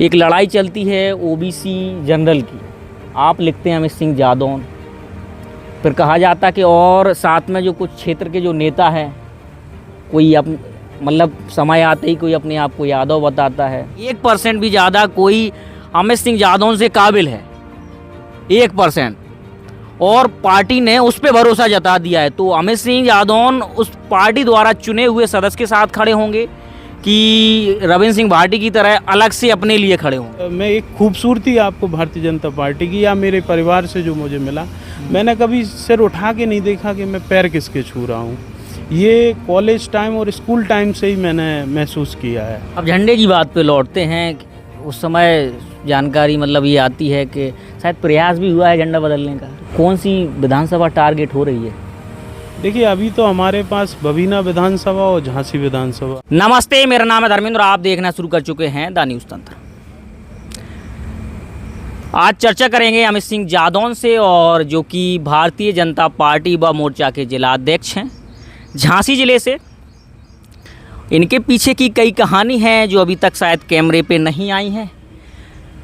एक लड़ाई चलती है ओबीसी जनरल की, आप लिखते हैं अमित सिंह जादौन, फिर कहा जाता कि और साथ में जो कुछ क्षेत्र के जो नेता हैं, कोई मतलब समय आते ही कोई अपने आप को यादव बताता है। 1% भी ज़्यादा कोई अमित सिंह जादौन से काबिल है, 1%, और पार्टी ने उस पर भरोसा जता दिया है, तो अमित सिंह जादौन उस पार्टी द्वारा चुने हुए सदस्य के साथ खड़े होंगे कि रविंद्र सिंह भाटी की तरह अलग से अपने लिए खड़े हों? मैं एक खूबसूरती आपको भारतीय जनता पार्टी की या मेरे परिवार से जो मुझे मिला, मैंने कभी सिर उठा के नहीं देखा कि मैं पैर किसके छू रहा हूँ। ये कॉलेज टाइम और स्कूल टाइम से ही मैंने महसूस किया है। अब झंडे की बात पे लौटते हैं, उस समय जानकारी मतलब ये आती है कि शायद प्रयास भी हुआ है झंडा बदलने का। कौन सी विधानसभा टारगेट हो रही है? देखिए, अभी तो हमारे पास बबीना विधानसभा और झांसी विधानसभा। नमस्ते, मेरा नाम है धर्मेंद्र, आप देखना शुरू कर चुके हैं द न्यूज़ तंत्र। आज चर्चा करेंगे अमित सिंह जादौन से, और जो कि भारतीय जनता पार्टी व मोर्चा के जिला अध्यक्ष हैं झांसी जिले से। इनके पीछे की कई कहानी हैं जो अभी तक शायद कैमरे पे नहीं आई हैं,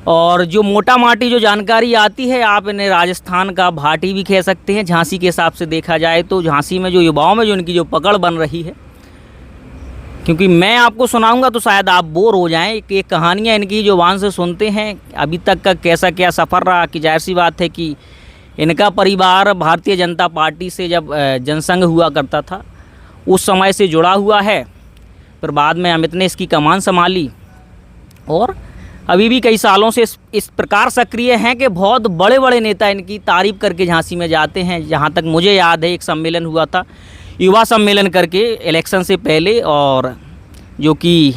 और जो मोटा माटी जो जानकारी आती है, आप इन्हें राजस्थान का भाटी भी कह सकते हैं। झांसी के हिसाब से देखा जाए तो झांसी में जो युवाओं में जो इनकी जो पकड़ बन रही है, क्योंकि मैं आपको सुनाऊंगा तो शायद आप बोर हो जाएं कि कहानियां इनकी जो वान से सुनते हैं अभी तक का कैसा क्या सफ़र रहा। कि जाहिर सी बात है कि इनका परिवार भारतीय जनता पार्टी से जब जनसंघ हुआ करता था उस समय से जुड़ा हुआ है, फिर बाद में अमित ने इसकी कमान संभाली, और अभी भी कई सालों से इस प्रकार सक्रिय हैं कि बहुत बड़े बड़े नेता इनकी तारीफ़ करके झांसी में जाते हैं। जहाँ तक मुझे याद है, एक सम्मेलन हुआ था, युवा सम्मेलन करके, इलेक्शन से पहले, और जो कि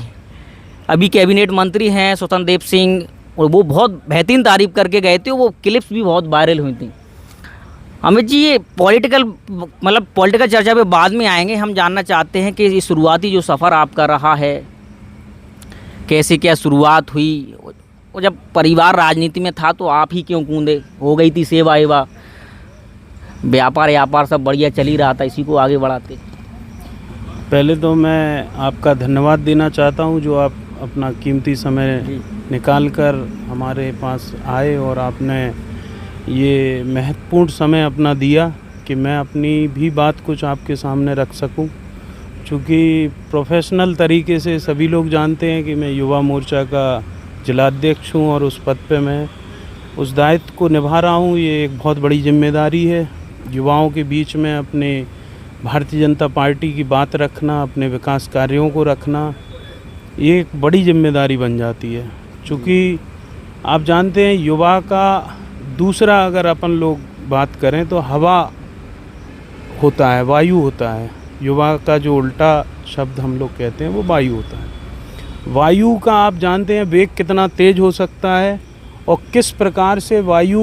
अभी कैबिनेट मंत्री हैं स्वतंत्र देव सिंह, और वो बहुत बेहतरीन तारीफ़ करके गए थे। वो क्लिप्स भी बहुत वायरल हुई थी। अमित जी, ये पॉलिटिकल चर्चा पे बाद में आएंगे। हम जानना चाहते हैं कि ये शुरुआती जो सफ़र आपका रहा है, कैसे क्या शुरुआत हुई, और जब परिवार राजनीति में था तो आप ही क्यों कूदे? हो गई थी सेवा एवा, व्यापार सब बढ़िया चल ही रहा था, इसी को आगे बढ़ाते। पहले तो मैं आपका धन्यवाद देना चाहता हूं, जो आप अपना कीमती समय निकाल कर हमारे पास आए और आपने ये महत्वपूर्ण समय अपना दिया कि मैं अपनी भी बात कुछ आपके सामने रख सकूं। चूँकि प्रोफेशनल तरीके से सभी लोग जानते हैं कि मैं युवा मोर्चा का जिलाध्यक्ष हूँ, और उस पद पे मैं उस दायित्व को निभा रहा हूँ। ये एक बहुत बड़ी जिम्मेदारी है, युवाओं के बीच में अपने भारतीय जनता पार्टी की बात रखना, अपने विकास कार्यों को रखना, ये एक बड़ी जिम्मेदारी बन जाती है। चूँकि आप जानते हैं, युवा का दूसरा अगर अपन लोग बात करें तो हवा होता है, वायु होता है। युवा का जो उल्टा शब्द हम लोग कहते हैं वो वायु होता है। वायु का आप जानते हैं वेग कितना तेज हो सकता है, और किस प्रकार से वायु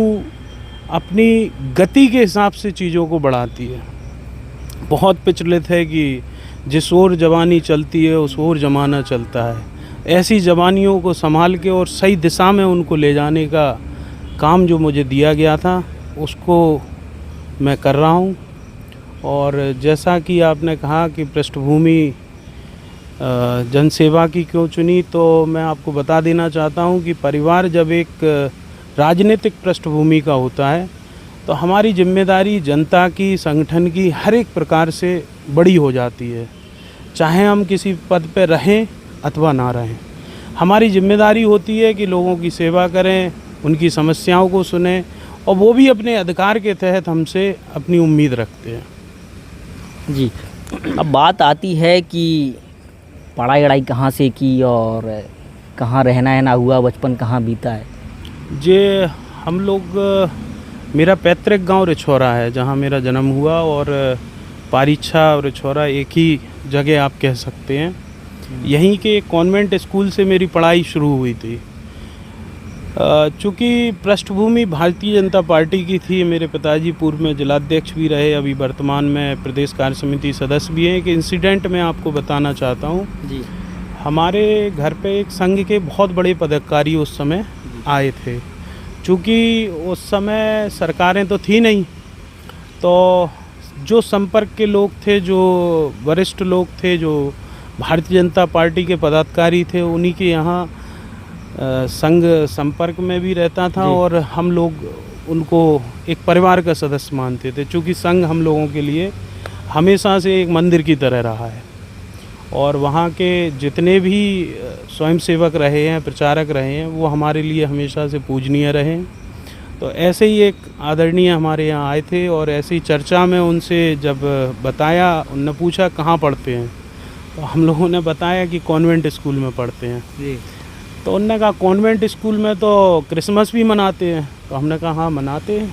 अपनी गति के हिसाब से चीज़ों को बढ़ाती है। बहुत प्रचलित है कि जिस ओर जवानी चलती है उस ओर जमाना चलता है। ऐसी जवानियों को संभाल के और सही दिशा में उनको ले जाने का काम जो मुझे दिया गया था, उसको मैं कर रहा हूँ। और जैसा कि आपने कहा कि पृष्ठभूमि जनसेवा की क्यों चुनी, तो मैं आपको बता देना चाहता हूं कि परिवार जब एक राजनीतिक पृष्ठभूमि का होता है तो हमारी जिम्मेदारी जनता की, संगठन की हर एक प्रकार से बड़ी हो जाती है। चाहे हम किसी पद पर रहें अथवा ना रहें, हमारी जिम्मेदारी होती है कि लोगों की सेवा करें, उनकी समस्याओं को सुनें, और वो भी अपने अधिकार के तहत हमसे अपनी उम्मीद रखते हैं। जी, अब बात आती है कि पढ़ाई वढ़ाई कहाँ से की और कहाँ रहना है ना हुआ, बचपन कहाँ बीता है? जे हम लोग, मेरा पैतृक गांव रिछौरा है जहां मेरा जन्म हुआ, और पारीछा और रिछौरा एक ही जगह आप कह सकते हैं। यहीं के कॉन्वेंट स्कूल से मेरी पढ़ाई शुरू हुई थी। चूँकि पृष्ठभूमि भारतीय जनता पार्टी की थी, मेरे पिताजी पूर्व में जिलाध्यक्ष भी रहे, अभी वर्तमान में प्रदेश कार्य समिति सदस्य भी हैं। एक इंसिडेंट मैं आपको बताना चाहता हूँ जी। हमारे घर पे एक संघ के बहुत बड़े पदाधिकारी उस समय आए थे। चूँकि उस समय सरकारें तो थी नहीं, तो जो संपर्क के लोग थे, जो वरिष्ठ लोग थे, जो भारतीय जनता पार्टी के पदाधिकारी थे, उन्हीं के यहाँ संघ संपर्क में भी रहता था और हम लोग उनको एक परिवार का सदस्य मानते थे, क्योंकि संघ हम लोगों के लिए हमेशा से एक मंदिर की तरह रहा है। और वहाँ के जितने भी स्वयंसेवक रहे हैं, प्रचारक रहे हैं, वो हमारे लिए हमेशा से पूजनीय रहे। तो ऐसे ही एक आदरणीय हमारे यहाँ आए थे और ऐसी चर्चा में उनसे जब बताया, उनने पूछा कहाँ पढ़ते हैं, तो हम लोगों ने बताया कि कॉन्वेंट स्कूल में पढ़ते हैं जी। तो उनने कहा कॉन्वेंट स्कूल में तो क्रिसमस भी मनाते हैं। तो हमने कहा हाँ मनाते हैं।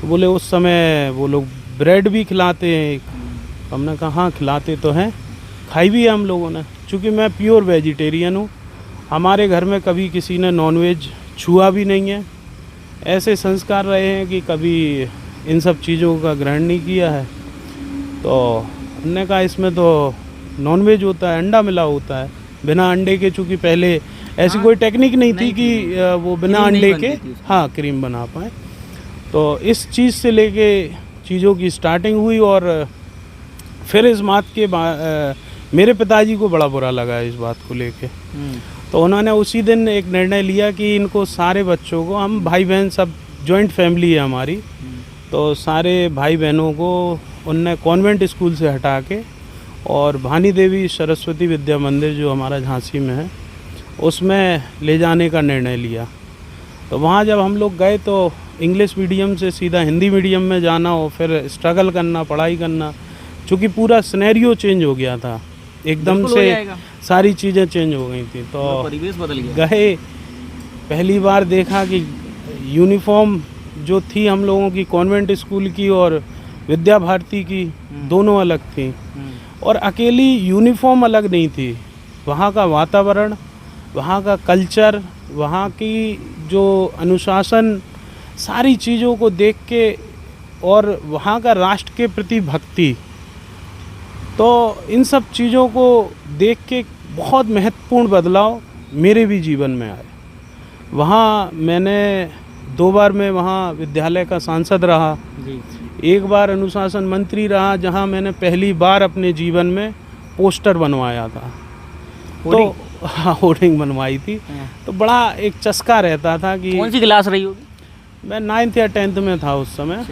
तो बोले उस समय वो लोग ब्रेड भी खिलाते हैं। तो हमने कहा हाँ खिलाते तो हैं, खाई भी है हम लोगों ने। चूँकि मैं प्योर वेजिटेरियन हूँ, हमारे घर में कभी किसी ने नॉनवेज छुआ भी नहीं है। ऐसे संस्कार रहे हैं कि कभी इन सब चीज़ों का ग्रहण नहीं किया है। तो हमने कहा इसमें तो नॉनवेज होता है, अंडा मिला होता है। बिना अंडे के, चूँकि पहले ऐसी कोई टेक्निक नहीं थी कि वो बिना अंडे के हाँ क्रीम बना पाए। तो इस चीज़ से लेके चीज़ों की स्टार्टिंग हुई और फिर इस बात के मेरे पिताजी को बड़ा बुरा लगा इस बात को लेके। तो उन्होंने उसी दिन एक निर्णय लिया कि इनको सारे बच्चों को, हम भाई बहन सब जॉइंट फैमिली है हमारी, तो सारे भाई बहनों को उनने कॉन्वेंट स्कूल से हटा के और भानी देवी सरस्वती विद्या मंदिर जो हमारा झांसी में है उसमें ले जाने का निर्णय लिया। तो वहाँ जब हम लोग गए तो इंग्लिश मीडियम से सीधा हिंदी मीडियम में जाना और फिर स्ट्रगल करना, पढ़ाई करना, चूँकि पूरा सिनेरियो चेंज हो गया था एकदम से, सारी चीज़ें चेंज हो गई थी। तो परिवेश बदल गया। गए, पहली बार देखा कि यूनिफॉर्म जो थी हम लोगों की कॉन्वेंट स्कूल की और विद्या भारती की दोनों अलग थी। और अकेली यूनिफॉर्म अलग नहीं थी, वहाँ का वातावरण, वहाँ का कल्चर, वहाँ की जो अनुशासन, सारी चीज़ों को देख के और वहाँ का राष्ट्र के प्रति भक्ति, तो इन सब चीज़ों को देख के बहुत महत्वपूर्ण बदलाव मेरे भी जीवन में आए। वहाँ मैंने 2 बार मैं वहाँ विद्यालय का सांसद रहा जी। 1 बार अनुशासन मंत्री रहा, जहाँ मैंने पहली बार अपने जीवन में पोस्टर बनवाया था। तो हाँ होर्डिंग बनवाई थी। तो बड़ा एक चस्का रहता था कि कौन सी क्लास रही होगी? मैं 9th या 10th में था उस समय।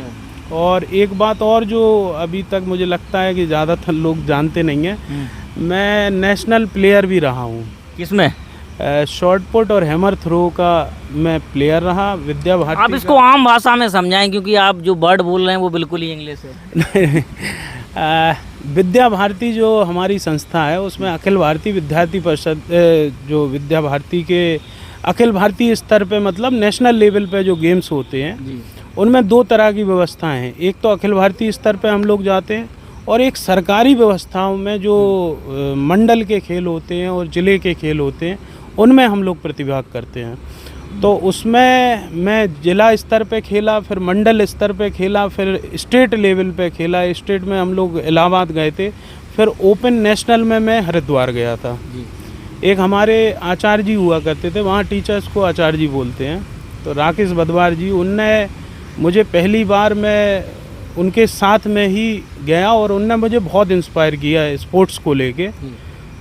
और एक बात और जो अभी तक मुझे लगता है कि ज़्यादातर लोग जानते नहीं हैं, मैं नेशनल प्लेयर भी रहा हूँ। किसमें? शॉर्ट पुट और हैमर थ्रो का मैं प्लेयर रहा। विद्या भारती आप इसको आम भाषा में समझाएं, क्योंकि आप जो वर्ड बोल रहे हैं वो बिल्कुल ही इंग्लिश है। विद्या भारती जो हमारी संस्था है उसमें अखिल भारतीय विद्यार्थी परिषद, जो विद्या भारती के अखिल भारतीय स्तर पे, मतलब नेशनल लेवल पे जो गेम्स होते हैं उनमें 2 तरह की व्यवस्थाएं हैं। एक तो अखिल भारतीय स्तर पे हम लोग जाते हैं और एक सरकारी व्यवस्थाओं में जो मंडल के खेल होते हैं और ज़िले के खेल होते हैं उनमें हम लोग प्रतिभाग करते हैं। तो उसमें मैं जिला स्तर पे खेला, फिर मंडल स्तर पे खेला, फिर स्टेट लेवल पे खेला। स्टेट में हम लोग इलाहाबाद गए थे, फिर ओपन नेशनल में मैं हरिद्वार गया था। एक हमारे आचार्य जी हुआ करते थे, वहाँ टीचर्स को आचार्य जी बोलते हैं, तो राकेश बदवार जी, उनने मुझे पहली बार मैं उनके साथ में ही गया और उनने मुझे बहुत इंस्पायर किया स्पोर्ट्स को लेके।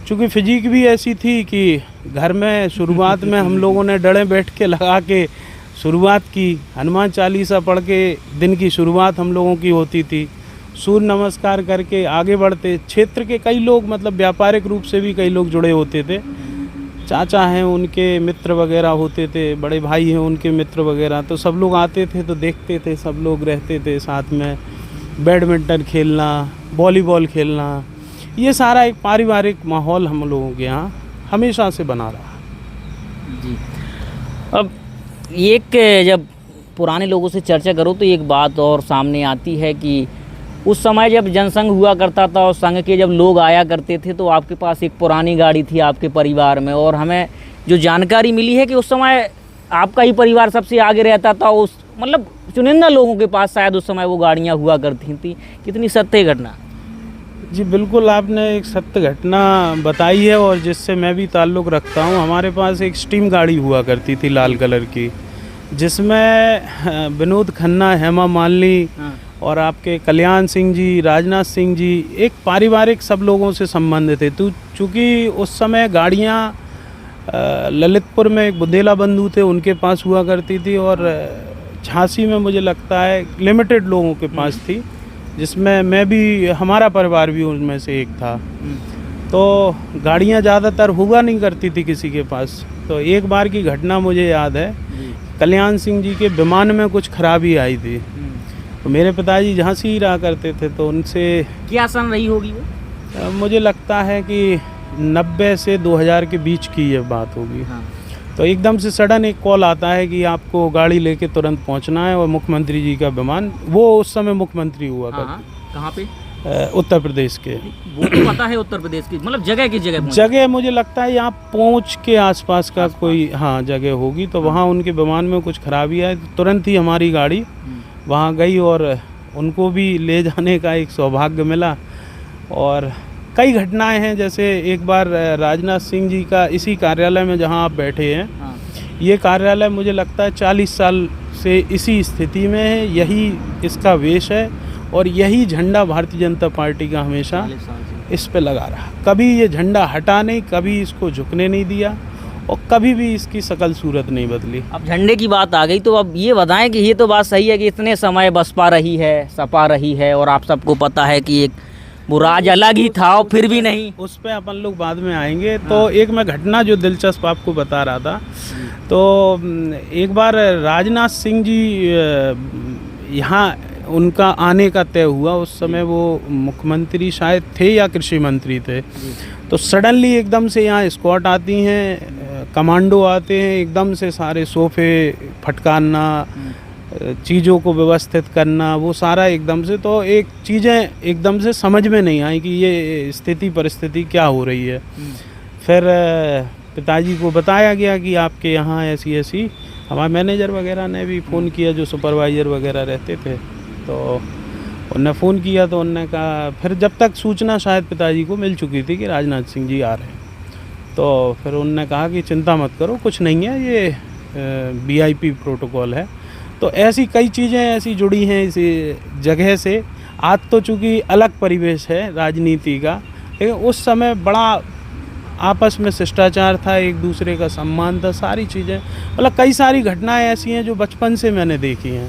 चूँकि फिजिक भी ऐसी थी कि घर में शुरुआत में हम लोगों ने डड़े बैठ के लगा के शुरुआत की, हनुमान चालीसा पढ़ के दिन की शुरुआत हम लोगों की होती थी, सूर्य नमस्कार करके आगे बढ़ते। क्षेत्र के कई लोग, मतलब व्यापारिक रूप से भी कई लोग जुड़े होते थे, चाचा हैं उनके मित्र वगैरह होते थे, बड़े भाई हैं उनके मित्र वगैरह, तो सब लोग आते थे तो देखते थे, सब लोग रहते थे साथ में, बैडमिंटन खेलना, वॉलीबॉल खेलना, ये सारा एक पारिवारिक माहौल हम लोगों के यहाँ हमेशा से बना रहा। जी। अब एक जब पुराने लोगों से चर्चा करो तो एक बात और सामने आती है कि उस समय जब जनसंघ हुआ करता था और संघ के जब लोग आया करते थे तो आपके पास एक पुरानी गाड़ी थी आपके परिवार में, और हमें जो जानकारी मिली है कि उस समय आपका ही परिवार सबसे आगे रहता था, उस मतलब चुनिंदा लोगों के पास शायद उस समय वो गाड़ियाँ हुआ करती थी। कितनी सत्य घटना? जी बिल्कुल, आपने एक सत्य घटना बताई है और जिससे मैं भी ताल्लुक़ रखता हूँ। हमारे पास एक स्टीम गाड़ी हुआ करती थी लाल कलर की, जिसमें विनोद खन्ना, हेमा मालिनी और आपके कल्याण सिंह जी, राजनाथ सिंह जी, एक पारिवारिक सब लोगों से संबंध थे। तो चूँकि उस समय गाड़ियाँ ललितपुर में एक बुंदेला बंधु थे, उनके पास हुआ करती थी, और झांसी में मुझे लगता है लिमिटेड लोगों के पास थी, जिसमें मैं भी, हमारा परिवार भी उनमें से एक था। तो गाड़ियाँ ज़्यादातर हुआ नहीं करती थी किसी के पास। तो एक बार की घटना मुझे याद है, कल्याण सिंह जी के विमान में कुछ खराबी आई थी। तो मेरे पिताजी झांसी ही रहा करते थे, तो उनसे क्या सन रही होगी वो? मुझे लगता है कि 90 से 2000 के बीच की ये बात होगी। हाँ। तो एकदम से सडन एक कॉल आता है कि आपको गाड़ी लेके तुरंत पहुंचना है, और मुख्यमंत्री जी का विमान, वो उस समय मुख्यमंत्री हुआ हाँ, कहाँ पे? उत्तर प्रदेश के। वो तो पता है उत्तर प्रदेश की, मतलब जगह की जगह जगह मुझे लगता है यहाँ पहुँच के आसपास का कोई हाँ जगह होगी। तो वहाँ उनके विमान में कुछ खराबी आई, तो तुरंत ही हमारी गाड़ी वहाँ गई और उनको भी ले जाने का एक सौभाग्य मिला। और कई घटनाएं हैं, जैसे एक बार राजनाथ सिंह जी का इसी कार्यालय में जहाँ आप बैठे हैं, ये कार्यालय मुझे लगता है 40 साल से इसी स्थिति में है, यही इसका वेश है, और यही झंडा भारतीय जनता पार्टी का हमेशा इस पे लगा रहा। कभी ये झंडा हटा नहीं, कभी इसको झुकने नहीं दिया, और कभी भी इसकी शकल सूरत नहीं बदली। अब झंडे की बात आ गई, तो अब ये बताएं कि ये तो बात सही है कि इतने समय बसपा रही है, सपा रही है, और आप सबको पता है कि एक वो राज अलग ही था, और फिर भी नहीं, उस पे अपन लोग बाद में आएंगे। तो एक मैं घटना जो दिलचस्प आपको बता रहा था, तो एक बार राजनाथ सिंह जी यहाँ उनका आने का तय हुआ। उस समय वो मुख्यमंत्री शायद थे या कृषि मंत्री थे। तो सडनली एकदम से यहाँ स्क्वाड आती हैं, कमांडो आते हैं, एकदम से सारे सोफे फटकारना, चीज़ों को व्यवस्थित करना, वो सारा एकदम से। तो एक चीज़ें एकदम से समझ में नहीं आई कि ये स्थिति परिस्थिति क्या हो रही है। फिर पिताजी को बताया गया कि आपके यहाँ ऐसी ऐसी, हमारे मैनेजर वगैरह ने भी फ़ोन किया, जो सुपरवाइज़र वगैरह रहते थे, तो उनने फ़ोन किया। तो उनने कहा, फिर जब तक सूचना शायद पिताजी को मिल चुकी थी कि राजनाथ सिंह जी आ रहे हैं, तो फिर उनने कहा कि चिंता मत करो, कुछ नहीं है, ये VIP प्रोटोकॉल है। तो ऐसी कई चीज़ें ऐसी जुड़ी हैं इस जगह से। आज तो चूँकि अलग परिवेश है राजनीति का, लेकिन उस समय बड़ा आपस में शिष्टाचार था, एक दूसरे का सम्मान था, सारी चीज़ें, मतलब कई सारी घटनाएं ऐसी हैं जो बचपन से मैंने देखी हैं।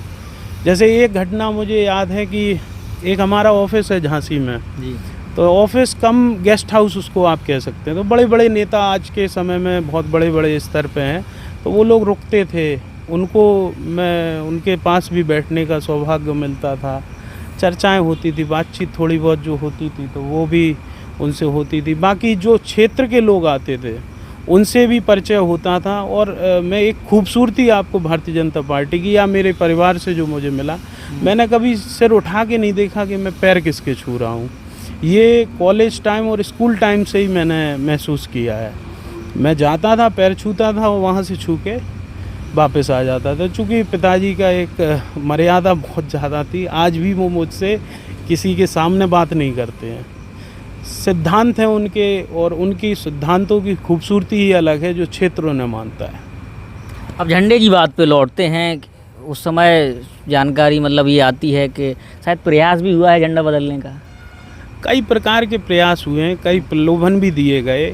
जैसे एक घटना मुझे याद है कि एक हमारा ऑफिस है झांसी में जी, तो ऑफिस कम गेस्ट हाउस उसको आप कह सकते हैं। तो बड़े बड़े नेता आज के समय में बहुत बड़े बड़े स्तर पे हैं, तो वो लोग रुकते थे, उनको मैं उनके पास भी बैठने का सौभाग्य मिलता था, चर्चाएं होती थी, बातचीत थोड़ी बहुत जो होती थी तो वो भी उनसे होती थी। बाकी जो क्षेत्र के लोग आते थे उनसे भी परिचय होता था। और मैं एक खूबसूरती आपको भारतीय जनता पार्टी की या मेरे परिवार से जो मुझे मिला, मैंने कभी सिर उठा के नहीं देखा कि मैं पैर किसके छू रहा हूँ। ये कॉलेज टाइम और स्कूल टाइम से ही मैंने महसूस किया है। मैं जाता था, पैर छूता था और वहाँ से छू के वापस आ जाता था। चूँकि पिताजी का एक मर्यादा बहुत ज़्यादा थी, आज भी वो मुझसे किसी के सामने बात नहीं करते हैं। सिद्धांत हैं उनके, और उनकी सिद्धांतों की खूबसूरती ही अलग है जो क्षेत्र उन्हें मानता है। अब झंडे की बात पे लौटते हैं। उस समय जानकारी मतलब ये आती है कि शायद प्रयास भी हुआ है झंडा बदलने का। कई प्रकार के प्रयास हुए हैं, कई प्रलोभन भी दिए गए,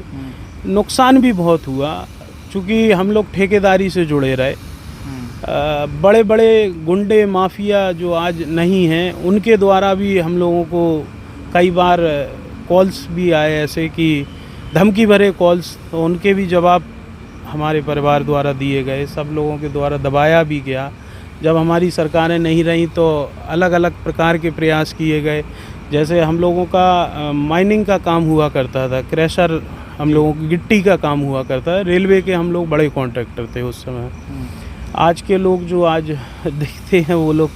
नुकसान भी बहुत हुआ। चूँकि हम लोग ठेकेदारी से जुड़े रहे, बड़े बड़े गुंडे माफिया जो आज नहीं हैं, उनके द्वारा भी हम लोगों को कई बार कॉल्स भी आए ऐसे कि धमकी भरे कॉल्स, तो उनके भी जवाब हमारे परिवार द्वारा दिए गए, सब लोगों के द्वारा दबाया भी गया। जब हमारी सरकारें नहीं रहीं तो अलग अलग प्रकार के प्रयास किए गए। जैसे हम लोगों का माइनिंग का काम हुआ करता था, क्रैशर हम लोगों की गिट्टी का काम हुआ करता है, रेलवे के हम लोग बड़े कॉन्ट्रैक्टर थे उस समय। आज के लोग जो आज देखते हैं वो लोग,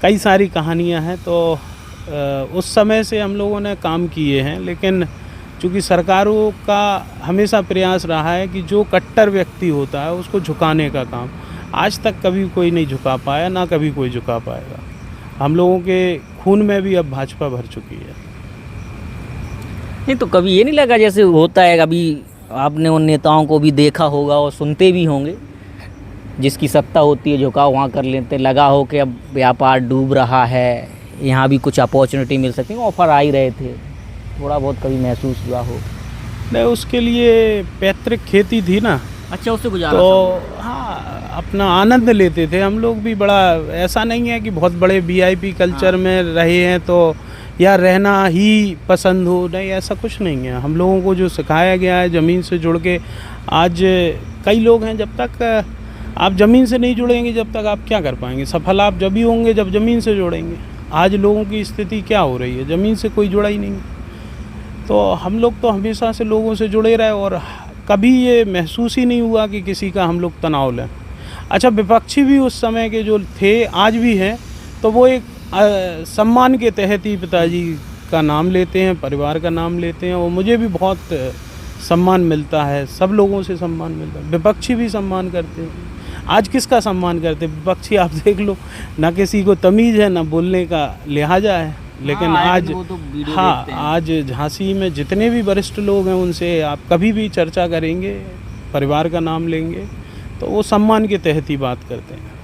कई सारी कहानियां हैं। तो उस समय से हम लोगों ने काम किए हैं, लेकिन चूँकि सरकारों का हमेशा प्रयास रहा है कि जो कट्टर व्यक्ति होता है उसको झुकाने का काम, आज तक कभी कोई नहीं झुका पाया, ना कभी कोई झुका पाएगा। हम लोगों के खून में भी अब भाजपा भर चुकी है। नहीं तो कभी ये नहीं लगा, जैसे होता है, अभी आपने उन नेताओं को भी देखा होगा और सुनते भी होंगे, जिसकी सत्ता होती है झुकाव वहाँ कर लेते, लगा हो कि अब व्यापार डूब रहा है, यहाँ भी कुछ अपॉर्चुनिटी मिल सकती है, ऑफ़र आ ही रहे थे, थोड़ा बहुत कभी महसूस हुआ हो? नहीं, उसके लिए पैतृक खेती थी ना, अच्छा, उससे गुजारा तो हाँ अपना आनंद लेते थे हम लोग भी। बड़ा ऐसा नहीं है कि बहुत बड़े वीआईपी कल्चर में रहे हैं तो या रहना ही पसंद हो, नहीं ऐसा कुछ नहीं है। हम लोगों को जो सिखाया गया है ज़मीन से जुड़ के, आज कई लोग हैं जब तक आप ज़मीन से नहीं जुड़ेंगे जब तक आप क्या कर पाएंगे। सफल आप जब ही होंगे जब ज़मीन से जुड़ेंगे। आज लोगों की स्थिति क्या हो रही है, ज़मीन से कोई जुड़ा ही नहीं। तो हम लोग तो हमेशा से लोगों से जुड़े रहे और कभी ये महसूस ही नहीं हुआ कि किसी का हम लोग तनाव लें। अच्छा, विपक्षी भी उस समय के जो थे आज भी हैं, तो वो एक सम्मान के तहत ही पिताजी का नाम लेते हैं, परिवार का नाम लेते हैं, और मुझे भी बहुत सम्मान मिलता है, सब लोगों से सम्मान मिलता है। विपक्षी भी सम्मान करते हैं। आज किसका सम्मान करते हैं विपक्षी? आप देख लो, ना किसी को तमीज़ है, ना बोलने का लिहाजा है। लेकिन आज हाँ, आज झांसी में जितने भी वरिष्ठ लोग हैं उनसे आप कभी भी चर्चा करेंगे, परिवार का नाम लेंगे, तो वो सम्मान के तहत ही बात करते हैं।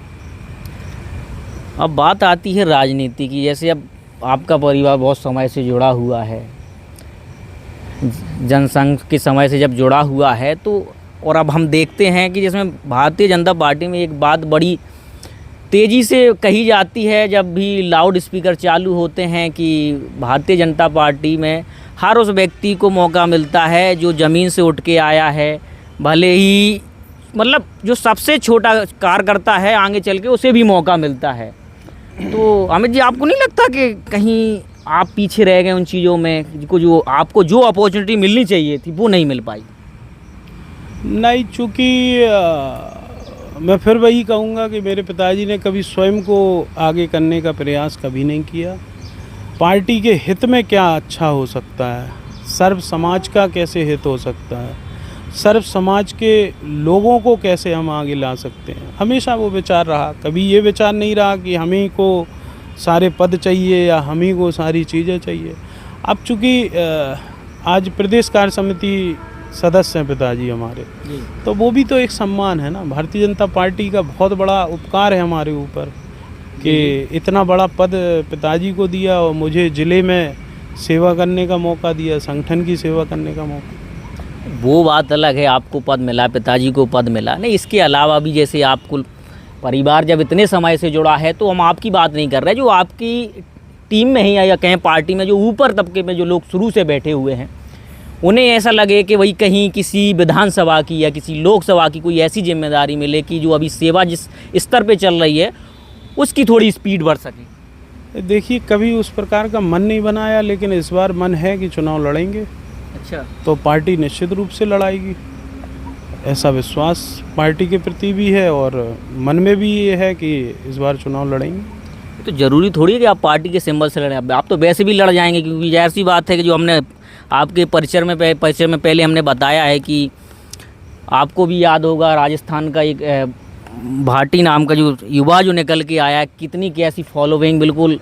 अब बात आती है राजनीति की। जैसे अब आपका परिवार बहुत समय से जुड़ा हुआ है, जनसंघ के समय से जब जुड़ा हुआ है, तो और अब हम देखते हैं कि जिसमें भारतीय जनता पार्टी में एक बात बड़ी तेज़ी से कही जाती है, जब भी लाउड स्पीकर चालू होते हैं, कि भारतीय जनता पार्टी में हर उस व्यक्ति को मौका मिलता है जो ज़मीन से उठ के आया है, भले ही मतलब जो सबसे छोटा कार्यकर्ता है आगे चल के उसे भी मौका मिलता है। तो अमित जी, आपको नहीं लगता कि कहीं आप पीछे रह गए उन चीज़ों में, जो आपको जो अपॉर्चुनिटी मिलनी चाहिए थी वो नहीं मिल पाई? नहीं, चूँकि मैं फिर वही कहूँगा कि मेरे पिताजी ने कभी स्वयं को आगे करने का प्रयास कभी नहीं किया। पार्टी के हित में क्या अच्छा हो सकता है, सर्व समाज का कैसे हित हो सकता है, सर्व समाज के लोगों को कैसे हम आगे ला सकते हैं, हमेशा वो विचार रहा। कभी ये विचार नहीं रहा कि हम ही को सारे पद चाहिए या हम ही को सारी चीज़ें चाहिए। अब चूँकि आज प्रदेश कार्य समिति सदस्य हैं पिताजी हमारे, तो वो भी तो एक सम्मान है ना। भारतीय जनता पार्टी का बहुत बड़ा उपकार है हमारे ऊपर कि इतना बड़ा पद पिताजी को दिया और मुझे ज़िले में सेवा करने का मौका दिया, संगठन की सेवा करने का मौका। वो बात अलग है, आपको पद मिला, पिताजी को पद मिला। नहीं, इसके अलावा भी जैसे आपको परिवार जब इतने समय से जुड़ा है, तो हम आपकी बात नहीं कर रहे, जो आपकी टीम में ही या कहें पार्टी में जो ऊपर तबके में जो लोग शुरू से बैठे हुए हैं, उन्हें ऐसा लगे कि वही कहीं किसी विधानसभा की या किसी लोकसभा की कोई ऐसी जिम्मेदारी मिले कि जो अभी सेवा जिस स्तर पे चल रही है उसकी थोड़ी स्पीड बढ़ सके। देखिए, कभी उस प्रकार का मन नहीं बनाया, लेकिन इस बार मन है कि चुनाव लड़ेंगे। अच्छा, तो पार्टी निश्चित रूप से लड़ाएगी, ऐसा विश्वास पार्टी के प्रति भी है और मन में भी ये है कि इस बार चुनाव लड़ेंगे। तो ज़रूरी थोड़ी है कि आप पार्टी के सिंबल से लड़ें, आप तो वैसे भी लड़ जाएंगे, क्योंकि जाहिर सी बात है कि जो हमने आपके परिचय में पहले हमने बताया है कि आपको भी याद होगा राजस्थान का एक भाटी नाम का जो युवा जो निकल के आया, कितनी कैसी फॉलोइंग, बिल्कुल,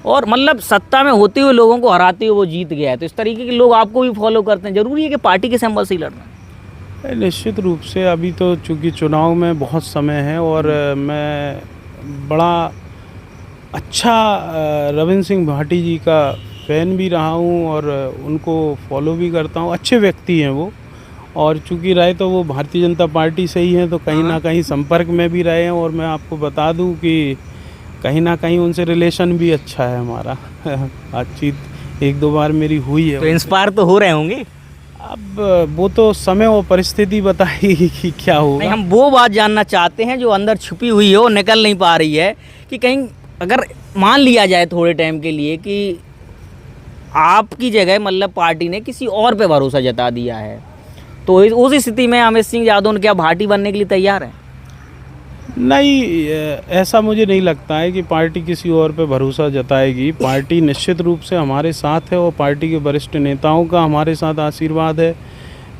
और मतलब सत्ता में होते हुए लोगों को हराते हुए वो जीत गया है। तो इस तरीके के लोग आपको भी फॉलो करते हैं। ज़रूरी है कि पार्टी के सिंबल से ही लड़ना? निश्चित रूप से अभी तो चूँकि चुनाव में बहुत समय है और मैं बड़ा अच्छा रविंद्र सिंह भाटी जी का फ़ैन भी रहा हूँ और उनको फॉलो भी करता हूँ। अच्छे व्यक्ति हैं वो, और चूँकि रहे तो वो भारतीय जनता पार्टी से ही हैं, तो कहीं ना कहीं संपर्क में भी रहे हैं। और मैं आपको बता दूं कि कहीं ना कहीं उनसे रिलेशन भी अच्छा है हमारा। बातचीत एक दो बार मेरी हुई है। तो इंस्पायर तो हो रहे होंगे? अब वो तो समय और परिस्थिति बताएगी कि क्या होगा। नहीं, हम वो बात जानना चाहते हैं जो अंदर छुपी हुई है, वो निकल नहीं पा रही है, कि कहीं अगर मान लिया जाए थोड़े टाइम के लिए कि आपकी जगह मतलब पार्टी ने किसी और पे भरोसा जता दिया है, तो उस स्थिति में अमित सिंह यादव क्या भाटी बनने के लिए तैयार है? नहीं, ऐसा मुझे नहीं लगता है कि पार्टी किसी और पे भरोसा जताएगी। पार्टी निश्चित रूप से हमारे साथ है और पार्टी के वरिष्ठ नेताओं का हमारे साथ आशीर्वाद है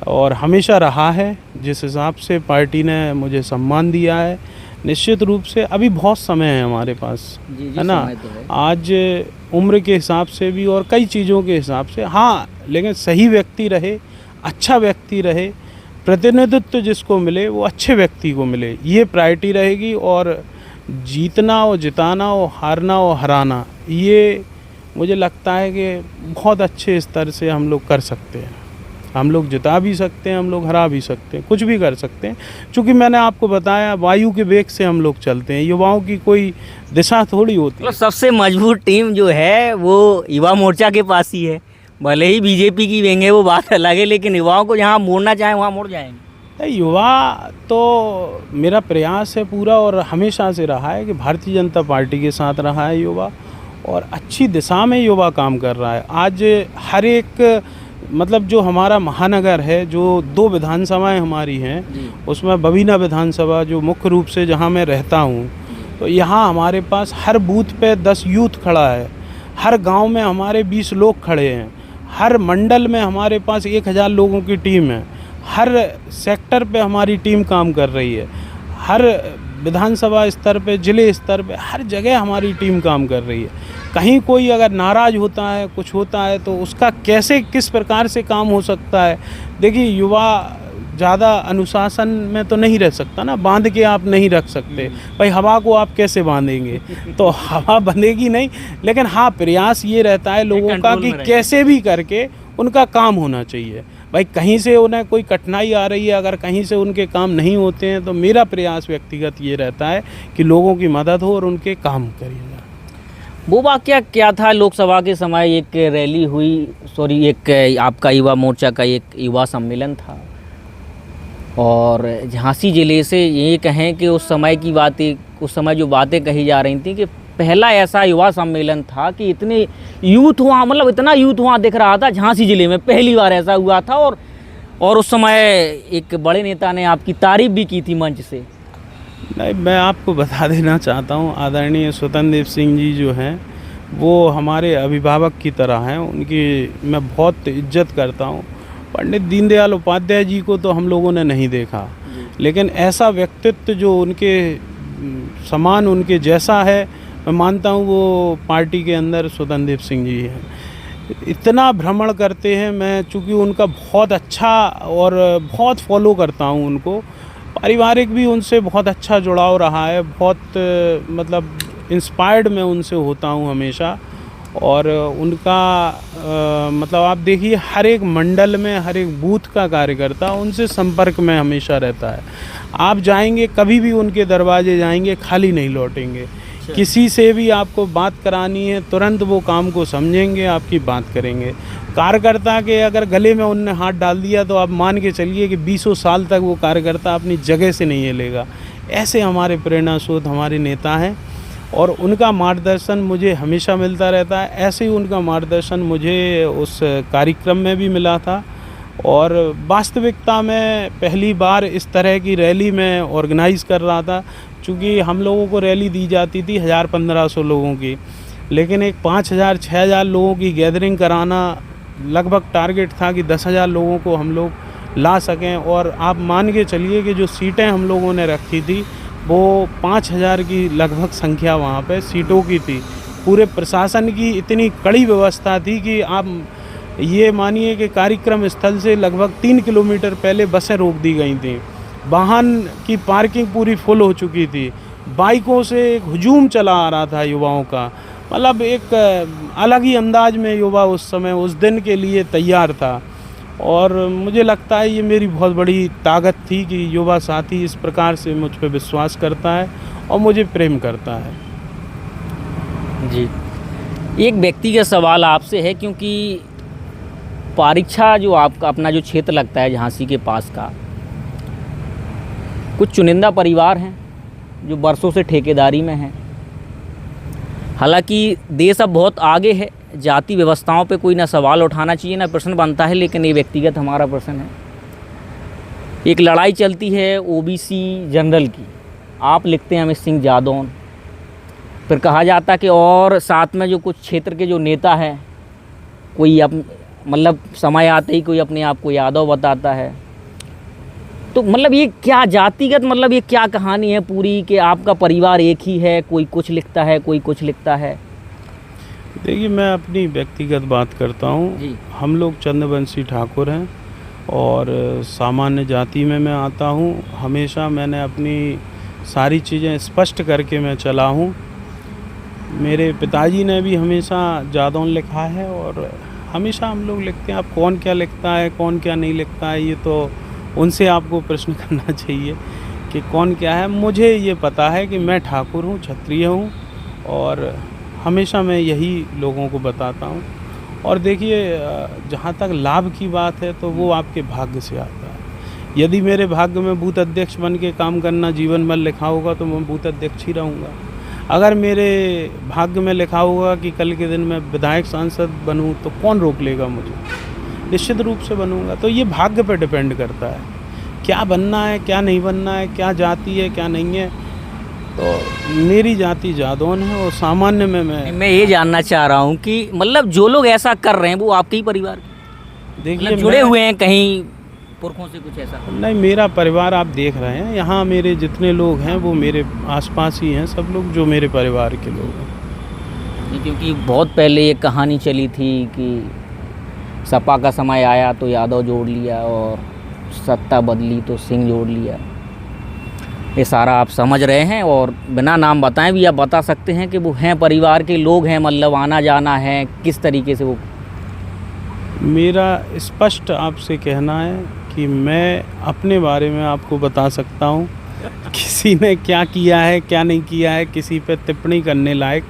और हमेशा रहा है। जिस हिसाब से पार्टी ने मुझे सम्मान दिया है, निश्चित रूप से अभी बहुत समय है हमारे पास, है ना। आज उम्र के हिसाब से भी और कई चीज़ों के हिसाब से, हाँ, लेकिन सही व्यक्ति रहे, अच्छा व्यक्ति रहे, प्रतिनिधित्व जिसको मिले वो अच्छे व्यक्ति को मिले, ये प्रायोरिटी रहेगी। और जीतना और जिताना और हारना और हराना, ये मुझे लगता है कि बहुत अच्छे स्तर से हम लोग कर सकते हैं। हम लोग जिता भी सकते हैं, हम लोग हरा भी सकते हैं, कुछ भी कर सकते हैं। चूँकि मैंने आपको बताया वायु के वेग से हम लोग चलते हैं, युवाओं की कोई दिशा थोड़ी होती है। तो सबसे मजबूत टीम जो है वो युवा मोर्चा के पास ही है। भले ही बीजेपी की व्यंगे वो बात अलग है, लेकिन युवाओं को जहाँ मोड़ना चाहें वहाँ मोड़ जाएंगे। युवा तो मेरा प्रयास है पूरा और हमेशा से रहा है कि भारतीय जनता पार्टी के साथ रहा है युवा, और अच्छी दिशा में युवा काम कर रहा है। आज हर एक मतलब जो हमारा महानगर है, जो 2 विधानसभाएं हमारी हैं, उसमें बबीना विधानसभा जो मुख्य रूप से जहां मैं रहता हूं, तो यहाँ हमारे पास हर बूथ पे 10 यूथ खड़ा है, हर गांव में हमारे 20 लोग खड़े हैं, हर मंडल में हमारे पास 1000 लोगों की टीम है, हर सेक्टर पे हमारी टीम काम कर रही है, हर विधानसभा स्तर पे, जिले स्तर पे, हर जगह हमारी टीम काम कर रही है। कहीं कोई अगर नाराज़ होता है, कुछ होता है, तो उसका कैसे किस प्रकार से काम हो सकता है। देखिए युवा ज़्यादा अनुशासन में तो नहीं रह सकता ना, बांध के आप नहीं रख सकते भाई, हवा को आप कैसे बांधेंगे, तो हवा बंधेगी नहीं। लेकिन हाँ, प्रयास ये रहता है लोगों का कि कैसे भी करके उनका काम होना चाहिए। भाई कहीं से उन्हें कोई कठिनाई आ रही है, अगर कहीं से उनके काम नहीं होते हैं, तो मेरा प्रयास व्यक्तिगत ये रहता है कि लोगों की मदद हो और उनके काम करिए। वो वाक़या क्या था, लोकसभा के समय एक रैली हुई, एक आपका युवा मोर्चा का एक युवा सम्मेलन था, और झांसी ज़िले से ये कहें कि उस समय की बातें, उस समय जो बातें कही जा रही थी कि पहला ऐसा युवा सम्मेलन था कि इतने यूथ वहाँ, मतलब इतना यूथ वहाँ दिख रहा था झांसी ज़िले में, पहली बार ऐसा हुआ था। और उस समय एक बड़े नेता ने आपकी तारीफ़ भी की थी मंच से। नहीं, मैं आपको बता देना चाहता हूँ, आदरणीय स्वतंत्र देव सिंह जी जो हैं वो हमारे अभिभावक की तरह हैं, उनकी मैं बहुत इज्जत करता हूँ। पंडित दीनदयाल उपाध्याय जी को तो हम लोगों ने नहीं देखा, लेकिन ऐसा व्यक्तित्व जो उनके समान, उनके जैसा है, मैं मानता हूँ वो पार्टी के अंदर स्वतंत्र देव सिंह जी हैं। इतना भ्रमण करते हैं, मैं चूँकि उनका बहुत अच्छा और बहुत फॉलो करता हूँ उनको, पारिवारिक भी उनसे बहुत अच्छा जुड़ाव रहा है, बहुत मतलब इंस्पायर्ड मैं उनसे होता हूँ हमेशा। और उनका मतलब आप देखिए हर एक मंडल में, हर एक बूथ का कार्यकर्ता उनसे संपर्क में हमेशा रहता है। आप जाएंगे, कभी भी उनके दरवाजे जाएंगे, खाली नहीं लौटेंगे। किसी से भी आपको बात करानी है, तुरंत वो काम को समझेंगे, आपकी बात करेंगे। कार्यकर्ता के अगर गले में उनने हाथ डाल दिया तो आप मान के चलिए कि 20 साल तक वो कार्यकर्ता अपनी जगह से नहीं हिलेगा। ऐसे हमारे प्रेरणा स्रोत हमारे नेता हैं, और उनका मार्गदर्शन मुझे हमेशा मिलता रहता है। ऐसे ही उनका मार्गदर्शन मुझे उस कार्यक्रम में भी मिला था, और वास्तविकता में पहली बार इस तरह की रैली में ऑर्गेनाइज़ कर रहा था। चूँकि हम लोगों को रैली दी जाती थी 1000-1500 लोगों की, लेकिन एक 5000-6000 लोगों की गैदरिंग कराना लगभग टारगेट था कि 10,000 लोगों को हम लोग ला सकें। और आप मान के चलिए कि जो सीटें हम लोगों ने रखी थी वो 5000 की लगभग संख्या वहाँ पे सीटों की थी। पूरे प्रशासन की इतनी कड़ी व्यवस्था थी कि आप ये मानिए कि कार्यक्रम स्थल से लगभग 3 किलोमीटर पहले बसें रोक दी गई थी, वाहन की पार्किंग पूरी फुल हो चुकी थी, बाइकों से एक हुजूम चला आ रहा था युवाओं का। मतलब एक अलग ही अंदाज में युवा उस समय उस दिन के लिए तैयार था, और मुझे लगता है ये मेरी बहुत बड़ी ताकत थी कि युवा साथी इस प्रकार से मुझ पर विश्वास करता है और मुझे प्रेम करता है। जी, एक व्यक्तिगत सवाल आपसे है, क्योंकि परीक्षा जो आपका अपना जो क्षेत्र लगता है झांसी के पास का, कुछ चुनिंदा परिवार हैं जो बरसों से ठेकेदारी में हैं। हालांकि देश अब बहुत आगे है, जाति व्यवस्थाओं पे कोई ना सवाल उठाना चाहिए ना प्रश्न बनता है, लेकिन ये व्यक्तिगत हमारा प्रश्न है। एक लड़ाई चलती है ओबीसी जनरल की, आप लिखते हैं अमित सिंह जादौन, फिर कहा जाता कि और साथ में जो कुछ क्षेत्र के जो नेता हैं, कोई मतलब समय आते ही कोई अपने आप को यादव बताता है। तो मतलब ये क्या जातिगत, मतलब ये क्या कहानी है पूरी कि आपका परिवार एक ही है, कोई कुछ लिखता है, कोई कुछ लिखता है? देखिए, मैं अपनी व्यक्तिगत बात करता हूँ। हम लोग चंद्रवंशी ठाकुर हैं और सामान्य जाति में मैं आता हूँ। हमेशा मैंने अपनी सारी चीज़ें स्पष्ट करके मैं चला हूँ। मेरे पिताजी ने भी हमेशा जादौन लिखा है और हमेशा हम लोग लिखते हैं। अब कौन क्या लिखता है, कौन क्या नहीं लिखता है, ये तो उनसे आपको प्रश्न करना चाहिए कि कौन क्या है। मुझे ये पता है कि मैं ठाकुर हूँ, क्षत्रिय हूँ, और हमेशा मैं यही लोगों को बताता हूँ। और देखिए, जहाँ तक लाभ की बात है तो वो आपके भाग्य से आता है। यदि मेरे भाग्य में बूथ अध्यक्ष बन के काम करना जीवन भर लिखा होगा तो मैं बूथ अध्यक्ष ही रहूँगा। अगर मेरे भाग्य में लिखा होगा कि कल के दिन मैं विधायक सांसद बनूँ तो कौन रोक लेगा मुझे, निश्चित रूप से बनूँगा। तो ये भाग्य पर डिपेंड करता है, क्या बनना है, क्या नहीं बनना है, क्या जाति है, क्या नहीं है। तो मेरी जाति जादौन है और सामान्य में मैं ये जानना चाह रहा हूँ कि मतलब जो लोग ऐसा कर रहे हैं वो आपके ही परिवार के देखिए मतलब जुड़े हुए हैं कहीं पुरखों से, कुछ ऐसा? नहीं, मेरा परिवार आप देख रहे हैं, यहाँ मेरे जितने लोग हैं वो मेरे आसपास ही हैं, सब लोग जो मेरे परिवार के लोग हैं। क्योंकि बहुत पहले ये कहानी चली थी कि सपा का समय आया तो यादव जोड़ लिया और सत्ता बदली तो सिंह जोड़ लिया। ये सारा आप समझ रहे हैं और बिना नाम बताएं भी आप बता सकते हैं कि वो हैं परिवार के लोग हैं, मतलब आना जाना है किस तरीके से वो? मेरा स्पष्ट आपसे कहना है कि मैं अपने बारे में आपको बता सकता हूँ। किसी ने क्या किया है, क्या नहीं किया है, किसी पे टिप्पणी करने लायक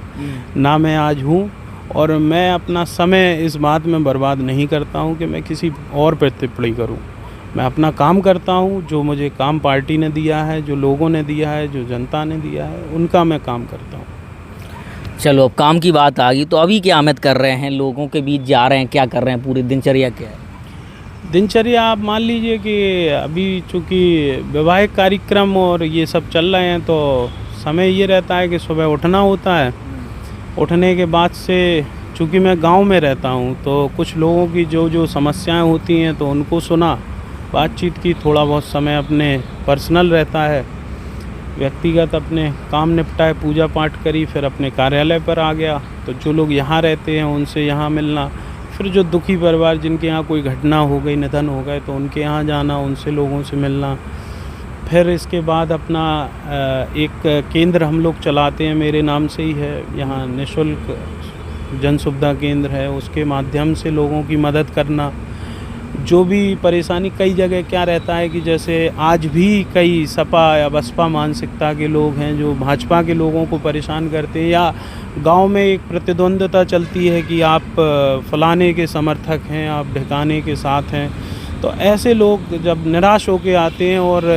ना मैं आज हूँ। और मैं अपना समय इस बात में बर्बाद नहीं करता हूँ कि मैं किसी और पर टिप्पणी करूँ। मैं अपना काम करता हूँ, जो मुझे काम पार्टी ने दिया है, जो लोगों ने दिया है, जो जनता ने दिया है, उनका मैं काम करता हूँ। चलो, अब काम की बात आ गई तो अभी क्या आमद कर रहे हैं, लोगों के बीच जा रहे हैं, क्या कर रहे हैं, पूरी दिनचर्या क्या है? दिनचर्या आप मान लीजिए कि अभी चूँकि वैवाहिक कार्यक्रम और ये सब चल रहे हैं तो समय ये रहता है कि सुबह उठना होता है। उठने के बाद से चूँकि मैं गांव में रहता हूं तो कुछ लोगों की जो जो समस्याएं होती हैं तो उनको सुना, बातचीत की, थोड़ा बहुत समय अपने पर्सनल रहता है, व्यक्तिगत अपने काम निपटाए, पूजा पाठ करी, फिर अपने कार्यालय पर आ गया। तो जो लोग यहाँ रहते हैं उनसे यहाँ मिलना, फिर जो दुखी परिवार जिनके यहाँ कोई घटना हो गई, निधन हो गए, तो उनके यहाँ जाना, उनसे लोगों से मिलना। फिर इसके बाद अपना एक केंद्र हम लोग चलाते हैं, मेरे नाम से ही है, यहाँ निःशुल्क जन सुविधा केंद्र है, उसके माध्यम से लोगों की मदद करना। जो भी परेशानी, कई जगह क्या रहता है कि जैसे आज भी कई सपा या बसपा मानसिकता के लोग हैं जो भाजपा के लोगों को परेशान करते हैं, या गांव में एक प्रतिद्वंद्विता चलती है कि आप फलाने के समर्थक हैं, आप ढिकाने के साथ हैं। तो ऐसे लोग जब निराश होकर आते हैं और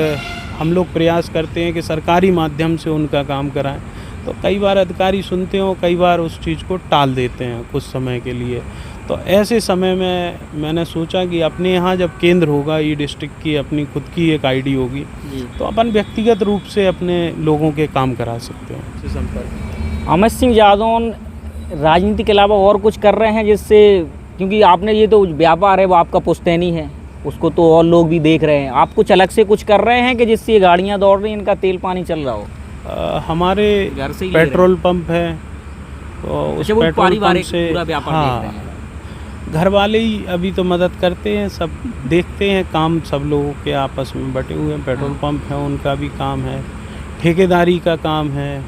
हम लोग प्रयास करते हैं कि सरकारी माध्यम से उनका काम कराएं, तो कई बार अधिकारी सुनते हो, कई बार उस चीज़ को टाल देते हैं कुछ समय के लिए। तो ऐसे समय में मैंने सोचा कि अपने यहाँ जब केंद्र होगा, ई डिस्ट्रिक्ट की अपनी खुद की एक आईडी होगी, तो अपन व्यक्तिगत रूप से अपने लोगों के काम करा सकते हैं। संपर्क अमित सिंह जादौन राजनीति के अलावा और कुछ कर रहे हैं जिससे, क्योंकि आपने ये तो व्यापार है वो आपका पुश्तैनी है, उसको तो और लोग भी देख रहे हैं, आप कुछ अलग से कुछ कर रहे हैं कि जिससे ये गाड़ियाँ दौड़ रही हैं, इनका तेल पानी चल रहा हो? हमारे पेट्रोल पंप है तो उस पेट्रोल पंप से हाँ, घर वाले ही अभी तो मदद करते हैं, सब देखते हैं, काम सब लोगों के आपस में बटे हुए हैं। पेट्रोल पंप है, उनका भी काम है, ठेकेदारी का काम है,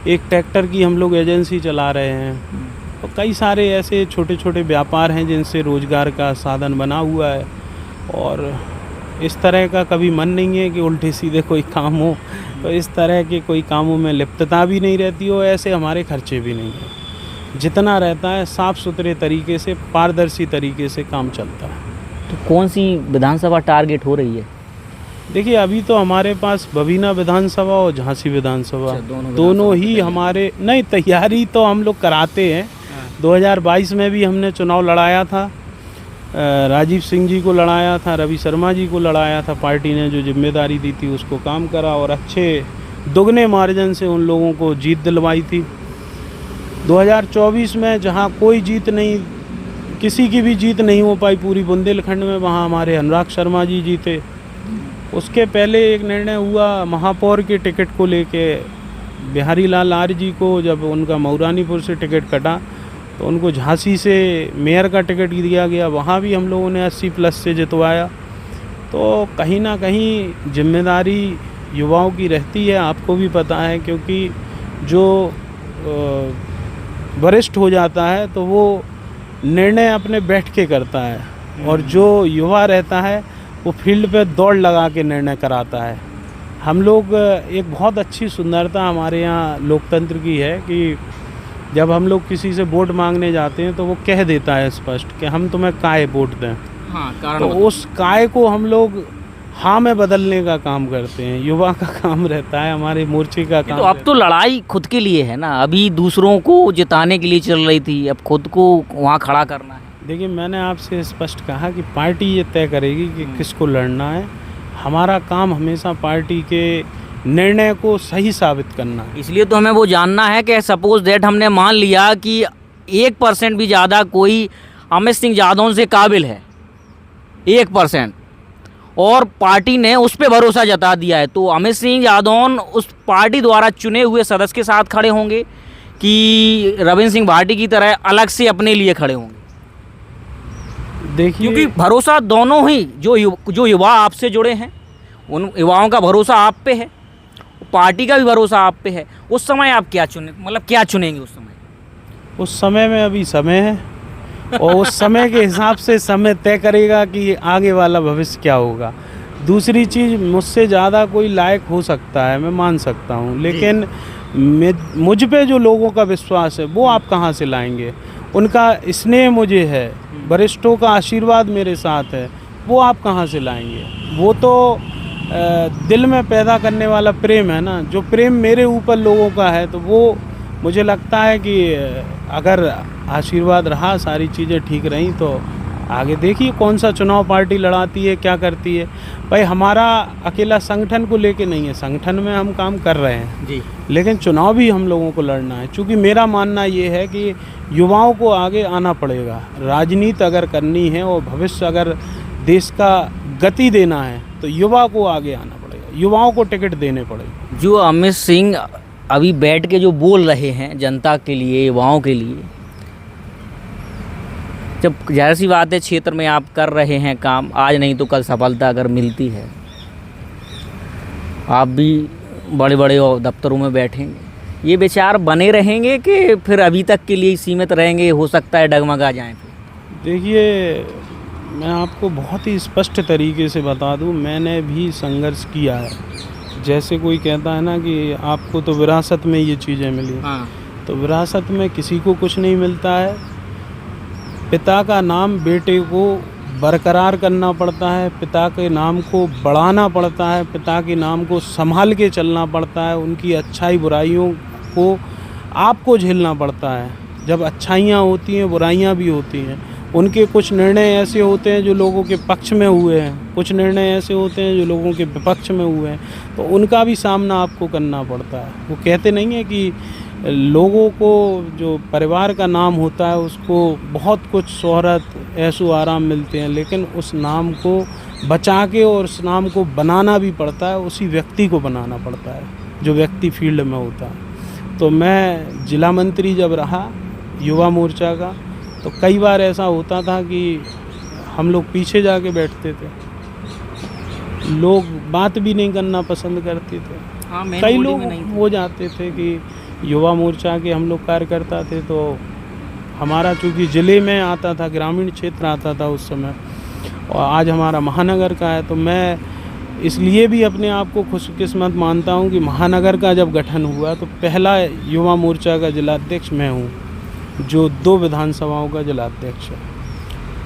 एक ट्रैक्टर की हम लोग एजेंसी चला रहे हैं। तो कई सारे ऐसे छोटे छोटे व्यापार हैं जिनसे रोज़गार का साधन बना हुआ है। और इस तरह का कभी मन नहीं है कि उल्टे सीधे कोई काम हो, तो इस तरह के कोई कामों में लिप्तता भी नहीं रहती हो, ऐसे हमारे खर्चे भी नहीं हैं। जितना रहता है साफ़ सुथरे तरीके से, पारदर्शी तरीके से काम चलता है। तो कौन सी विधानसभा टारगेट हो रही है? देखिए, अभी तो हमारे पास बबीना विधानसभा और झांसी विधानसभा दोनों ही हमारे, नहीं, तैयारी तो हम लोग कराते हैं। 2022 में भी हमने चुनाव लड़ाया था, राजीव सिंह जी को लड़ाया था, रवि शर्मा जी को लड़ाया था। पार्टी ने जो जिम्मेदारी दी थी उसको काम करा और अच्छे दुगने मार्जिन से उन लोगों को जीत दिलवाई थी। 2024 में जहां कोई जीत नहीं, किसी की भी जीत नहीं हो पाई पूरी बुंदेलखंड में, वहां हमारे अनुराग शर्मा जी जीते। उसके पहले एक निर्णय हुआ महापौर के टिकट को लेके, बिहारी लाल आर्य जी को जब उनका मऊरानीपुर से टिकट कटा तो उनको झांसी से मेयर का टिकट दिया गया, वहाँ भी हम लोगों ने 80+ से जितवाया। तो कहीं ना कहीं जिम्मेदारी युवाओं की रहती है, आपको भी पता है, क्योंकि जो वरिष्ठ हो जाता है तो वो निर्णय अपने बैठ के करता है और जो युवा रहता है वो फील्ड पे दौड़ लगा के निर्णय कराता है। हम लोग एक बहुत अच्छी सुंदरता हमारे यहाँ लोकतंत्र की है कि जब हम लोग किसी से वोट मांगने जाते हैं तो वो कह देता है स्पष्ट कि हम तुम्हें काय वोट दें। हाँ, कारण तो उस काय को हम लोग हाँ में बदलने का काम करते हैं। युवा का काम रहता है, हमारे मोर्चे का काम। तो अब तो लड़ाई खुद के लिए है ना, अभी दूसरों को जिताने के लिए चल रही थी, अब खुद को वहाँ खड़ा करना है। देखिए, मैंने आपसे स्पष्ट कहा कि पार्टी ये तय करेगी कि किसको लड़ना है। हमारा काम हमेशा पार्टी के निर्णय को सही साबित करना है। इसलिए तो हमें वो जानना है कि सपोज दैट हमने मान लिया कि 1% भी ज़्यादा कोई अमित सिंह जादौन से काबिल है, 1%, और पार्टी ने उस पर भरोसा जता दिया है, तो अमित सिंह जादौन उस पार्टी द्वारा चुने हुए सदस्य के साथ खड़े होंगे कि रविंद्र सिंह भाटी की तरह अलग से अपने लिए खड़े होंगे? देखिए, क्योंकि भरोसा दोनों ही जो युवा आपसे जुड़े हैं उन युवाओं का भरोसा आप पे है, पार्टी का भी भरोसा आप पे है। उस समय आप क्या क्या चुनेंगे उस समय? उस समय में अभी समय है और उस समय के हिसाब से समय तय करेगा कि आगे वाला भविष्य क्या होगा। दूसरी चीज़, मुझसे ज़्यादा कोई लायक हो सकता है, मैं मान सकता हूँ, लेकिन मुझ पे जो लोगों का विश्वास है वो आप कहाँ से लाएंगे? उनका स्नेह मुझे है, वरिष्ठों का आशीर्वाद मेरे साथ है, वो आप कहाँ से लाएंगे? वो तो दिल में पैदा करने वाला प्रेम है ना। जो प्रेम मेरे ऊपर लोगों का है तो वो मुझे लगता है कि अगर आशीर्वाद रहा, सारी चीज़ें ठीक रहीं, तो आगे देखिए कौन सा चुनाव पार्टी लड़ाती है, क्या करती है। भाई, हमारा अकेला संगठन को लेके नहीं है, संगठन में हम काम कर रहे हैं जी, लेकिन चुनाव भी हम लोगों को लड़ना है। क्योंकि मेरा मानना ये है कि युवाओं को आगे आना पड़ेगा। राजनीति अगर करनी है और भविष्य अगर देश का गति देना है तो युवा को आगे आना पड़ेगा, युवाओं को टिकट देने पड़ेगा। जो अमित सिंह अभी बैठ के जो बोल रहे हैं जनता के लिए, युवाओं के लिए, जब जाहिर सी बात है क्षेत्र में आप कर रहे हैं काम, आज नहीं तो कल सफलता अगर मिलती है, आप भी बड़े बड़े दफ्तरों में बैठेंगे, ये विचार बने रहेंगे कि फिर अभी तक के लिए सीमित रहेंगे, हो सकता है डगमगा जाएं? देखिए, मैं आपको बहुत ही स्पष्ट तरीके से बता दूं, मैंने भी संघर्ष किया है। जैसे कोई कहता है ना कि आपको तो विरासत में ये चीज़ें मिली, हाँ, तो विरासत में किसी को कुछ नहीं मिलता है। पिता का नाम बेटे को बरकरार करना पड़ता है, पिता के नाम को बढ़ाना पड़ता है, पिता के नाम को संभाल के चलना पड़ता है, उनकी अच्छाई बुराइयों को आपको झेलना पड़ता है। जब अच्छाइयाँ होती हैं, बुराइयाँ भी होती हैं। उनके कुछ निर्णय ऐसे होते हैं जो लोगों के पक्ष में हुए हैं, कुछ निर्णय ऐसे होते हैं जो लोगों के विपक्ष में हुए हैं, तो उनका भी सामना आपको करना पड़ता है। वो कहते नहीं है कि लोगों को जो परिवार का नाम होता है उसको बहुत कुछ शोहरत, ऐशो आराम मिलते हैं, लेकिन उस नाम को बचा के और उस नाम को बनाना भी पड़ता है, उसी व्यक्ति को बनाना पड़ता है जो व्यक्ति फील्ड में होता है। तो मैं जिला मंत्री जब रहा युवा मोर्चा का, तो कई बार ऐसा होता था कि हम लोग पीछे जाके बैठते थे, लोग बात भी नहीं करना पसंद करते थे। हाँ, कई लोग हो जाते थे कि युवा मोर्चा के हम लोग कार्यकर्ता थे, तो हमारा चूँकि ज़िले में आता था, ग्रामीण क्षेत्र आता था उस समय, और आज हमारा महानगर का है, तो मैं इसलिए भी अपने आप को खुशकिस्मत मानता हूँ कि महानगर का जब गठन हुआ तो पहला युवा मोर्चा का जिलाध्यक्ष मैं हूँ, जो 2 विधानसभाओं का जिलाध्यक्ष है।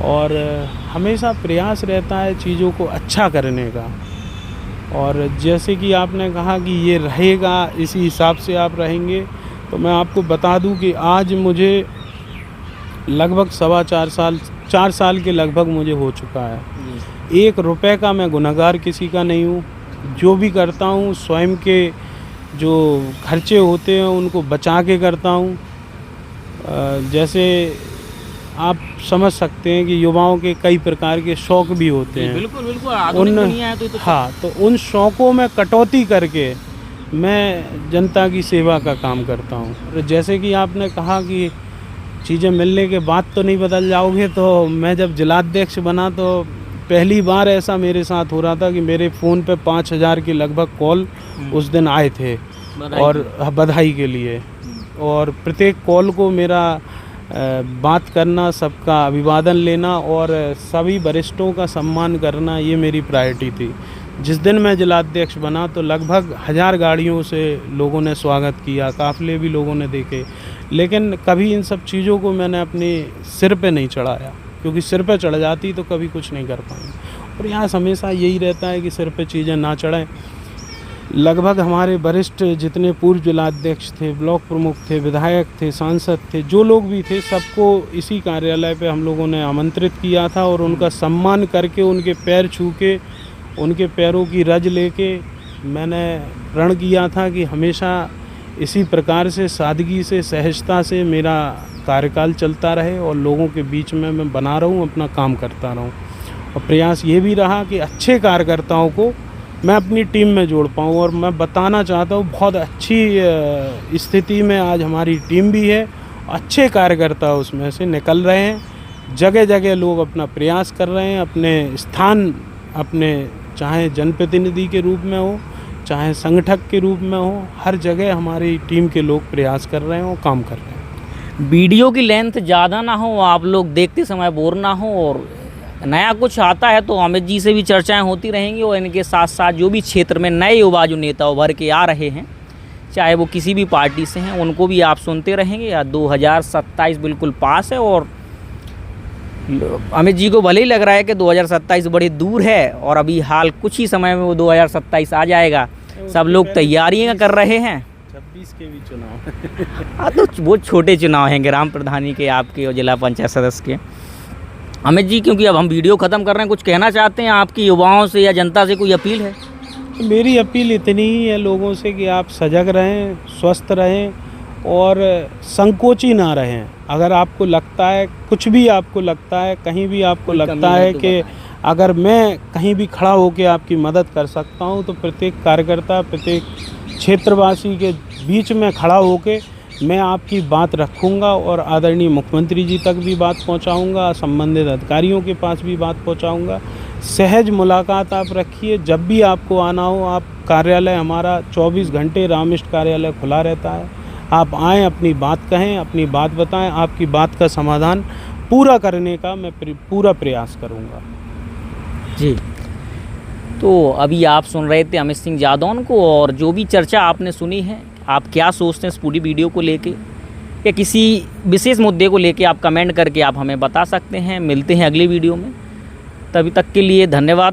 और हमेशा प्रयास रहता है चीज़ों को अच्छा करने का। और जैसे कि आपने कहा कि ये रहेगा, इसी हिसाब से आप रहेंगे, तो मैं आपको बता दूं कि आज मुझे लगभग 4 साल के लगभग मुझे हो चुका है। 1 रुपए का मैं गुनहगार किसी का नहीं हूँ। जो भी करता हूँ स्वयं के जो खर्चे होते हैं उनको बचा के करता हूँ। जैसे आप समझ सकते हैं कि युवाओं के कई प्रकार के शौक़ भी होते हैं। बिल्कुल बिल्कुल, आधुनिक दुनिया है तो हाँ, तो उन शौक़ों में कटौती करके मैं जनता की सेवा का काम करता हूँ। जैसे कि आपने कहा कि चीज़ें मिलने के बाद तो नहीं बदल जाओगे, तो मैं जब जिलाध्यक्ष बना तो पहली बार ऐसा मेरे साथ हो रहा था कि मेरे फ़ोन पे 5000 के लगभग कॉल उस दिन आए थे और बधाई के लिए, और प्रत्येक कॉल को मेरा बात करना, सबका अभिवादन लेना और सभी वरिष्ठों का सम्मान करना, ये मेरी प्रायोरिटी थी। जिस दिन मैं जिलाध्यक्ष बना तो लगभग 1000 गाड़ियों से लोगों ने स्वागत किया, काफ़िले भी लोगों ने देखे, लेकिन कभी इन सब चीज़ों को मैंने अपने सिर पे नहीं चढ़ाया, क्योंकि सिर पे चढ़ जाती तो कभी कुछ नहीं कर पाएंगे। और यहाँ हमेशा यही रहता है कि सिर पे चीज़ें ना चढ़ें। लगभग हमारे वरिष्ठ जितने पूर्व जिलाध्यक्ष थे, ब्लॉक प्रमुख थे, विधायक थे, सांसद थे, जो लोग भी थे, सबको इसी कार्यालय पे हम लोगों ने आमंत्रित किया था और उनका सम्मान करके, उनके पैर छू के, उनके पैरों की रज लेके मैंने प्रण किया था कि हमेशा इसी प्रकार से सादगी से, सहजता से मेरा कार्यकाल चलता रहे और लोगों के बीच में मैं बना रहूं, अपना काम करता रहूं। और प्रयास ये भी रहा कि अच्छे कार्यकर्ताओं को मैं अपनी टीम में जोड़ पाऊँ। और मैं बताना चाहता हूँ, बहुत अच्छी स्थिति में आज हमारी टीम भी है, अच्छे कार्यकर्ता उसमें से निकल रहे हैं। जगह जगह लोग अपना प्रयास कर रहे हैं, अपने स्थान, अपने चाहे जनप्रतिनिधि के रूप में हो, चाहे संगठक के रूप में हो, हर जगह हमारी टीम के लोग प्रयास कर रहे हैं और काम कर रहे हैं। वीडियो की लेंथ ज़्यादा ना हो, आप लोग देखते समय बोर ना हो, और नया कुछ आता है तो अमित जी से भी चर्चाएं होती रहेंगी, और इनके साथ साथ जो भी क्षेत्र में नए युवा जो नेता उभर के आ रहे हैं, चाहे वो किसी भी पार्टी से हैं, उनको भी आप सुनते रहेंगे। या 2027 बिल्कुल पास है और अमित जी को भले ही लग रहा है कि 2027 बड़ी दूर है, और अभी हाल कुछ ही समय में वो 2027 आ जाएगा। सब लोग तैयारियां कर रहे हैं। 26 के भी चुनाव हाँ, तो वो छोटे चुनाव हैं, ग्राम प्रधानी के, आपके और जिला पंचायत सदस्य के। अमित जी, क्योंकि अब हम वीडियो ख़त्म कर रहे हैं, कुछ कहना चाहते हैं आपकी युवाओं से या जनता से, कोई अपील है? मेरी अपील इतनी ही है लोगों से कि आप सजग रहें, स्वस्थ रहें और संकोची ना रहें। अगर आपको लगता है, कुछ भी आपको लगता है, कहीं भी आपको लगता है कि अगर मैं कहीं भी खड़ा होकर आपकी मदद कर सकता हूं, तो प्रत्येक कार्यकर्ता, प्रत्येक क्षेत्रवासी के बीच में खड़ा होकर मैं आपकी बात रखूंगा और आदरणीय मुख्यमंत्री जी तक भी बात पहुंचाऊंगा, संबंधित अधिकारियों के पास भी बात पहुंचाऊंगा। सहज मुलाकात आप रखिए, जब भी आपको आना हो, आप कार्यालय हमारा 24 घंटे रामिष्ट कार्यालय खुला रहता है। आप आएँ, अपनी बात कहें, अपनी बात बताएं, आपकी बात का समाधान पूरा करने का मैं पूरा प्रयास करूँगा। जी, तो अभी आप सुन रहे थे अमित सिंह जादौन को, और जो भी चर्चा आपने सुनी है, आप क्या सोचते हैं इस पूरी वीडियो को लेके, या किसी विशेष मुद्दे को लेके आप कमेंट करके आप हमें बता सकते हैं। मिलते हैं अगली वीडियो में, तभी तक के लिए धन्यवाद।